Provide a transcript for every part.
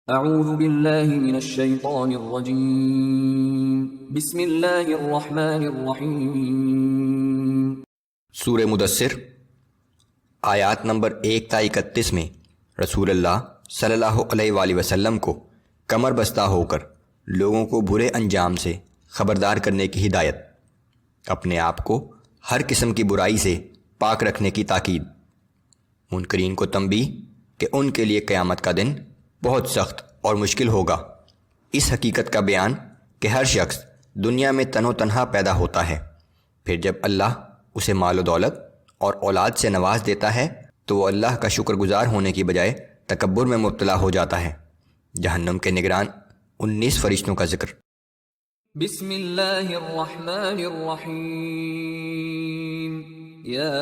اعوذ باللہ من الشیطان الرجیم بسم اللہ الرحمن الرحیم۔ سورہ مدثر آیات نمبر 1 تا 31 میں رسول اللہ صلی اللہ علیہ وآلہ وسلم کو کمر بستہ ہو کر لوگوں کو برے انجام سے خبردار کرنے کی ہدایت، اپنے آپ کو ہر قسم کی برائی سے پاک رکھنے کی تاکید، منکرین کو تنبیہ کہ ان کے لیے قیامت کا دن بہت سخت اور مشکل ہوگا، اس حقیقت کا بیان کہ ہر شخص دنیا میں تن و تنہا پیدا ہوتا ہے، پھر جب اللہ اسے مال و دولت اور اولاد سے نواز دیتا ہے تو وہ اللہ کا شکر گزار ہونے کی بجائے تکبر میں مبتلا ہو جاتا ہے۔ جہنم کے نگران 19 فرشتوں کا ذکر۔ بسم اللہ الرحمن الرحیم۔ یا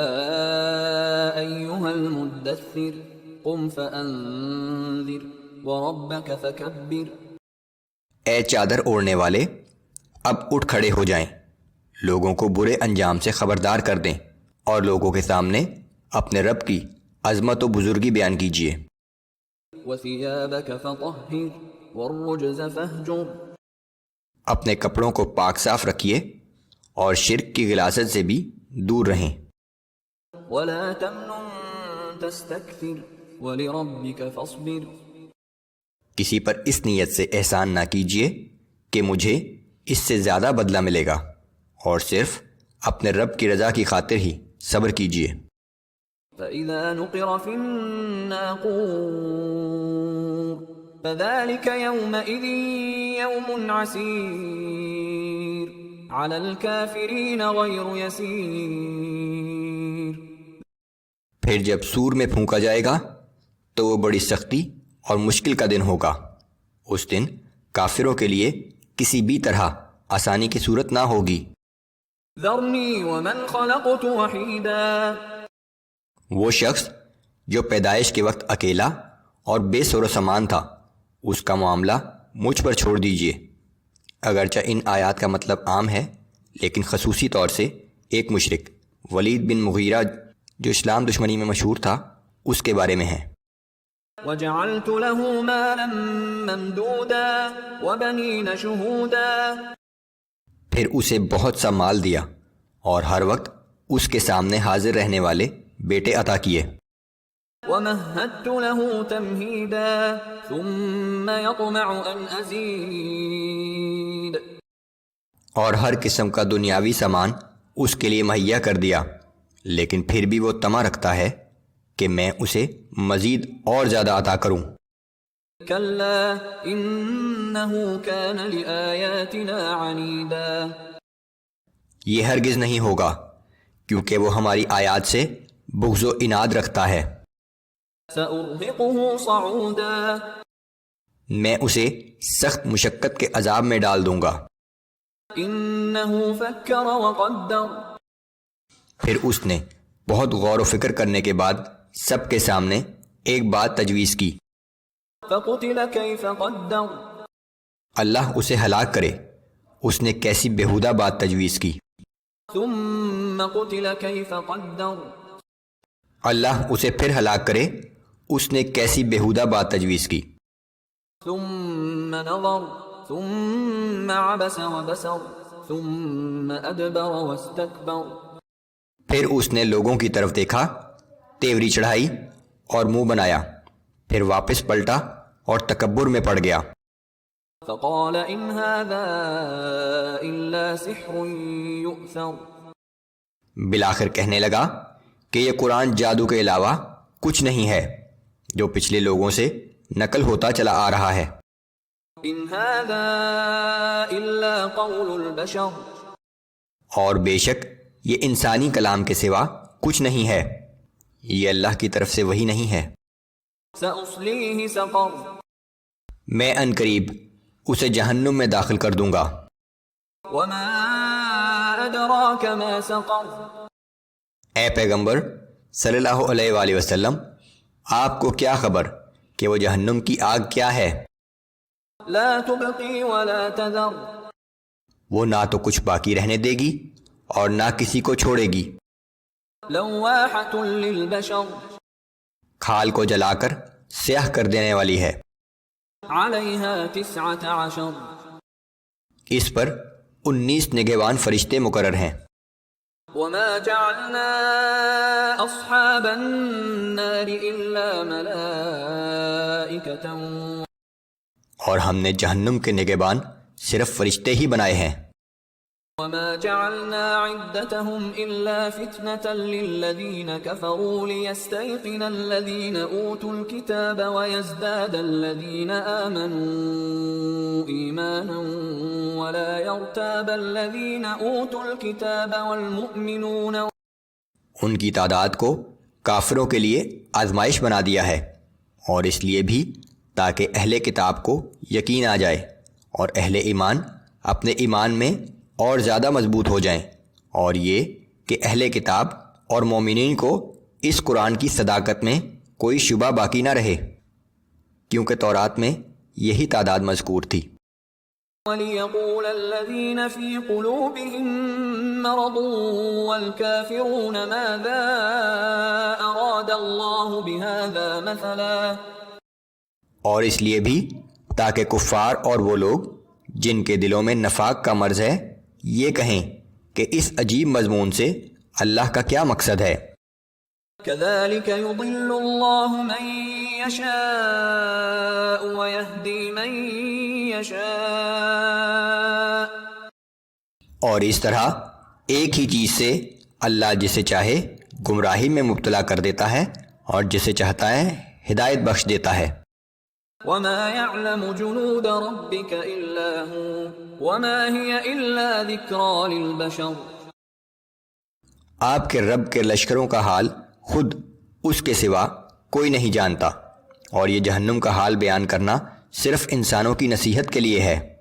ایہا المدثر قم فانذر وربک فکبر۔ اے چادر اوڑھنے والے، اب اٹھ کھڑے ہو جائیں، لوگوں کو برے انجام سے خبردار کر دیں اور لوگوں کے سامنے اپنے رب کی عظمت و بزرگی بیان کیجیے۔ وثیابک فطہر والرجز فہجر۔ اپنے کپڑوں کو پاک صاف رکھیے اور شرک کی غلاظت سے بھی دور رہیں۔ ولا تمنن تستکثر ولربک فاصبر۔ کسی پر اس نیت سے احسان نہ کیجیے کہ مجھے اس سے زیادہ بدلہ ملے گا، اور صرف اپنے رب کی رضا کی خاطر ہی صبر کیجیے۔ فَإِذَا نُقِرَ فِي النَّاقُورِ فَذَلِكَ يَوْمَئِذٍ يَوْمٌ عَسِيرٌ عَلَى الْكَافِرِينَ غَيْرُ يَسِيرٌ۔ پھر جب سور میں پھونکا جائے گا تو وہ بڑی سختی اور مشکل کا دن ہوگا، اس دن کافروں کے لیے کسی بھی طرح آسانی کی صورت نہ ہوگی۔ ذَرْنِي وَمَنْ خَلَقْتُ وَحِيدًا۔ وہ شخص جو پیدائش کے وقت اکیلا اور بے سر و سامان تھا، اس کا معاملہ مجھ پر چھوڑ دیجیے۔ اگرچہ ان آیات کا مطلب عام ہے، لیکن خصوصی طور سے ایک مشرک ولید بن مغیرہ جو اسلام دشمنی میں مشہور تھا، اس کے بارے میں ہے۔ وَجَعَلْتُ لَهُ مَالًا مَمْدُودًا وَبَنِينَ شُهُودًا۔ پھر اسے بہت سا مال دیا اور ہر وقت اس کے سامنے حاضر رہنے والے بیٹے عطا کیے۔ وَمَهَّدتُّ لَهُ تَمْهِيدًا ثُمَّ يَطْمَعُ أَنْ أَزِيدَ۔ اور ہر قسم کا دنیاوی سامان اس کے لیے مہیا کر دیا، لیکن پھر بھی وہ طمع رکھتا ہے کہ میں اسے مزید اور زیادہ عطا کروں۔ كَلَّا إِنَّهُ كَانَ لِآيَاتِنَا عَنِيدًا۔ یہ ہرگز نہیں ہوگا، کیونکہ وہ ہماری آیات سے بغض و عناد رکھتا ہے۔ سَأُرْهِقُهُ صَعُودًا۔ میں اسے سخت مشقت کے عذاب میں ڈال دوں گا۔ إِنَّهُ فَكَّرَ وَقَدَّرَ۔ پھر اس نے بہت غور و فکر کرنے کے بعد سب کے سامنے ایک بات تجویز کی۔ فَقُتِلَ كَيْفَ قَدَّرَ۔ اللہ اسے ہلاک کرے، اس نے کیسی بیہودہ بات تجویز کی۔ ثُمَّ قُتِلَ كَيْفَ قَدَّرَ۔ اللہ اسے پھر ہلاک کرے، اس نے کیسی بیہودہ بات تجویز کی۔ ثُمَّ نَظَرَ ثُمَّ عَبَسَ وَبَسَرَ ثُمَّ أَدْبَرَ وَاسْتَكْبَرَ۔ پھر اس نے لوگوں کی طرف دیکھا، تیوری چڑھائی اور منہ بنایا، پھر واپس پلٹا اور تکبر میں پڑ گیا۔ فَقَالَ إِنْ هَذَا إِلَّا سِحْرٌ يُؤْثَرُ۔ بالآخر کہنے لگا کہ یہ قرآن جادو کے علاوہ کچھ نہیں ہے جو پچھلے لوگوں سے نقل ہوتا چلا آ رہا ہے۔ إِنْ هَذَا إِلَّا قَوْلُ الْبَشَرِ۔ اور بے شک یہ انسانی کلام کے سوا کچھ نہیں ہے، یہ اللہ کی طرف سے وحی نہیں ہے۔ سَأُصْلِيهِ سَقَرَ۔ میں ان قریب اسے جہنم میں داخل کر دوں گا۔ وَمَا أَدْرَاكَ مَا سَقَرَ۔ اے پیغمبر صلی اللہ علیہ وآلہ وسلم، آپ کو کیا خبر کہ وہ جہنم کی آگ کیا ہے؟ لَا تُبْقِي وَلَا تَذَرُ۔ وہ نہ تو کچھ باقی رہنے دے گی اور نہ کسی کو چھوڑے گی۔ لَوَّاحَةٌ لِلْبَشَرِ۔ کھال کو جلا کر سیاہ کر دینے والی ہے۔ عليها 19 اس پر 19 نگہبان فرشتے مقرر ہیں۔ وما جعلنا أصحاب النار إلا ملائكة اور ہم نے جہنم کے نگہبان صرف فرشتے ہی بنائے ہیں۔ وما جعلنا عدتهم إلا فتنة للذين كفروا ليستيقن الذين أوتوا الكتاب ويزداد الذين آمنوا إيمانا ولا يرتاب الذين أوتوا الكتاب والمؤمنون۔ ان کی تعداد کو کافروں کے لیے آزمائش بنا دیا ہے، اور اس لیے بھی تاکہ اہل کتاب کو یقین آ جائے اور اہل ایمان اپنے ایمان میں اور زیادہ مضبوط ہو جائیں، اور یہ کہ اہل کتاب اور مومنین کو اس قرآن کی صداقت میں کوئی شبہ باقی نہ رہے، کیونکہ تورات میں یہی تعداد مذکور تھی۔ وَلِيَقُولَ الَّذِينَ فِي قُلُوبِهِم مَّرَضٌ وَالْكَافِرُونَ مَاذَا أَرَادَ اللَّهُ بِهَذَا مَثَلًا۔ اور اس لیے بھی تاکہ کفار اور وہ لوگ جن کے دلوں میں نفاق کا مرض ہے یہ کہیں کہ اس عجیب مضمون سے اللہ کا کیا مقصد ہے۔ كَذَلِكَ يُضِلُّ اللَّهُ مَن يَشَاءُ وَيَهْدِي مَن يَشَاءُ۔ اور اس طرح ایک ہی چیز سے اللہ جسے چاہے گمراہی میں مبتلا کر دیتا ہے اور جسے چاہتا ہے ہدایت بخش دیتا ہے۔ وَمَا يَعْلَمُ جُنُودَ رَبِّكَ إِلَّا هُوَ وَمَا هِيَ إِلَّا ذِكْرَى لِلْبَشَرِ۔ آپ کے رب کے لشکروں کا حال خود اس کے سوا کوئی نہیں جانتا، اور یہ جہنم کا حال بیان کرنا صرف انسانوں کی نصیحت کے لیے ہے۔